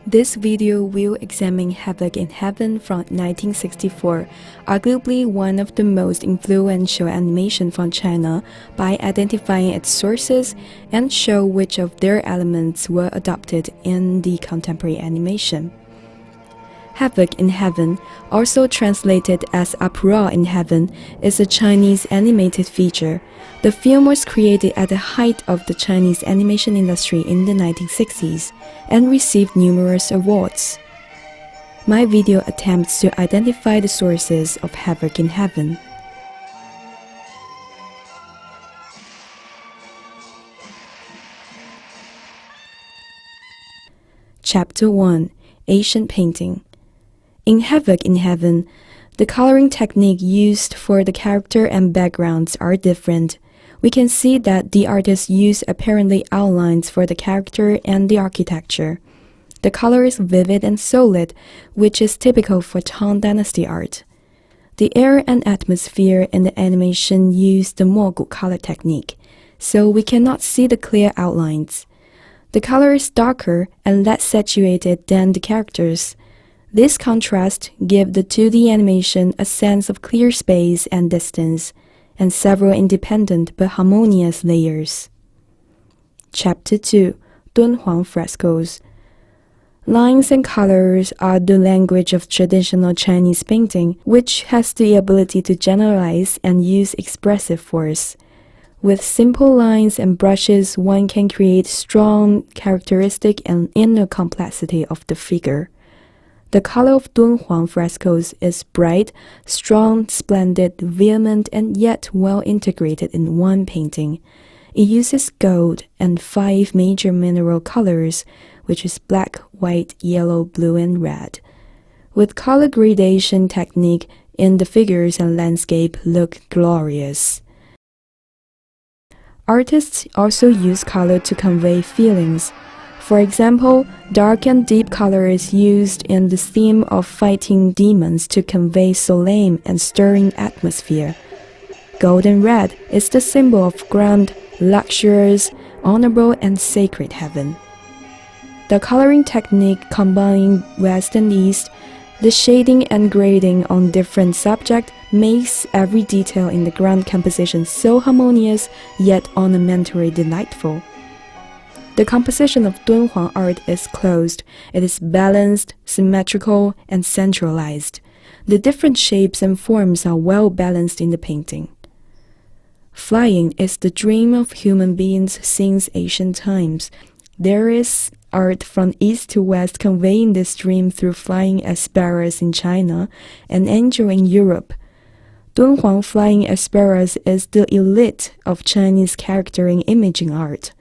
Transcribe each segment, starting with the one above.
This video will examine Havoc in Heaven from 1964, arguably one of the most influential animation from China, by identifying its sources and show which of their elements were adopted in the contemporary animation. Havoc in Heaven, also translated as Uproar in Heaven, is a Chinese animated feature. The film was created at the height of the Chinese animation industry in the 1960s and received numerous awards. My video attempts to identify the sources of Havoc in Heaven. Chapter 1: Asian Painting. In Havoc in Heaven, the coloring technique used for the character and backgrounds are different. We can see that the artist used apparently outlines for the character and the architecture. The color is vivid and solid, which is typical for Tang Dynasty art. The air and atmosphere in the animation use the Mogu color technique, so we cannot see the clear outlines. The color is darker and less saturated than the characters. This contrast gives the 2D animation a sense of clear space and distance, and several independent but harmonious layers. Chapter 2: Dunhuang Frescoes. Lines and colors are the language of traditional Chinese painting, which has the ability to generalize and use expressive force. With simple lines and brushes, one can create strong characteristic and inner complexity of the figure. The color of Dunhuang frescoes is bright, strong, splendid, vehement, and yet well integrated in one painting. It uses gold and 5 major mineral colors, which is black, white, yellow, blue, and red. With color gradation technique in the figures and landscape look glorious. Artists also use color to convey feelings. For example, dark and deep color is used in the theme of fighting demons to convey solemn and stirring atmosphere. Gold and red is the symbol of grand, luxurious, honorable, and sacred heaven. The coloring technique combining West and East, the shading and grading on different subjects makes every detail in the ground composition so harmonious yet ornamentally delightful. The composition of Dunhuang art is closed. It is balanced, symmetrical, and centralized. The different shapes and forms are well balanced in the painting. Flying is the dream of human beings since ancient times. There is art from east to west conveying this dream through flying asparagus in China and angel in Europe. Dunhuang flying asparagus is the elite of Chinese character and imaging art.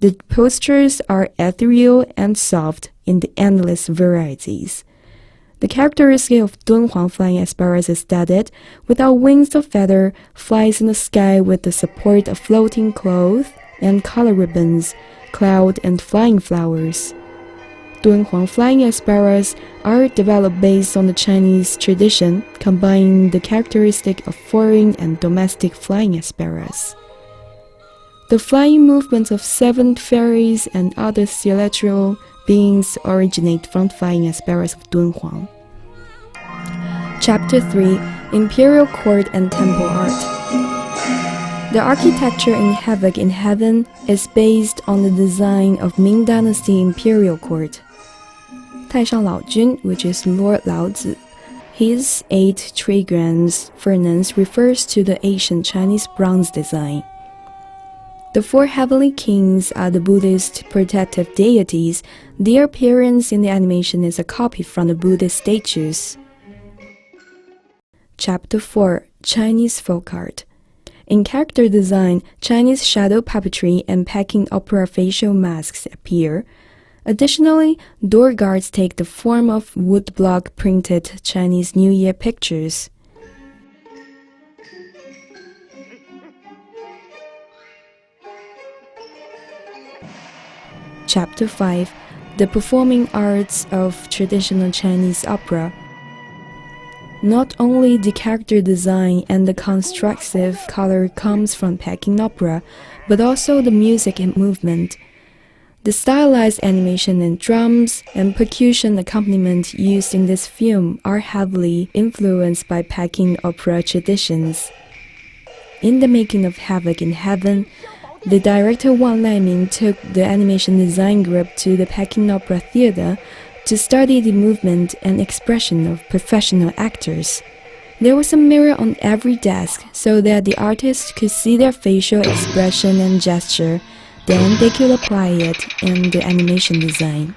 The postures are ethereal and soft in the endless varieties. The characteristic of Dunhuang flying asparagus is that it, without wings or feather, flies in the sky with the support of floating cloth and color ribbons, cloud and flying flowers. Dunhuang flying asparagus are developed based on the Chinese tradition, combining the characteristic of foreign and domestic flying asparagus. The flying movements of 7 fairies and other celestial beings originate from flying asparagus of Dunhuang. Chapter 3: Imperial Court and Temple Art. The architecture in Havoc in Heaven is based on the design of Ming Dynasty Imperial Court. Taishang Laojun, which is Lord Laozi, his 8 trigrams furnace refers to the ancient Chinese bronze design. The 4 heavenly kings are the Buddhist protective deities. Their appearance in the animation is a copy from the Buddhist statues. Chapter 4: Chinese Folk Art. In character design, Chinese shadow puppetry and Peking opera facial masks appear. Additionally, door guards take the form of woodblock printed Chinese New Year pictures. Chapter 5: The Performing Arts of Traditional Chinese Opera. Not only the character design and the constructive color comes from Peking opera, but also the music and movement. The stylized animation and drums and percussion accompaniment used in this film are heavily influenced by Peking opera traditions. In the making of Havoc in Heaven, the director Wang Laiming took the animation design group to the Peking Opera Theater to study the movement and expression of professional actors. There was a mirror on every desk so that the artists could see their facial expression and gesture, then they could apply it in the animation design.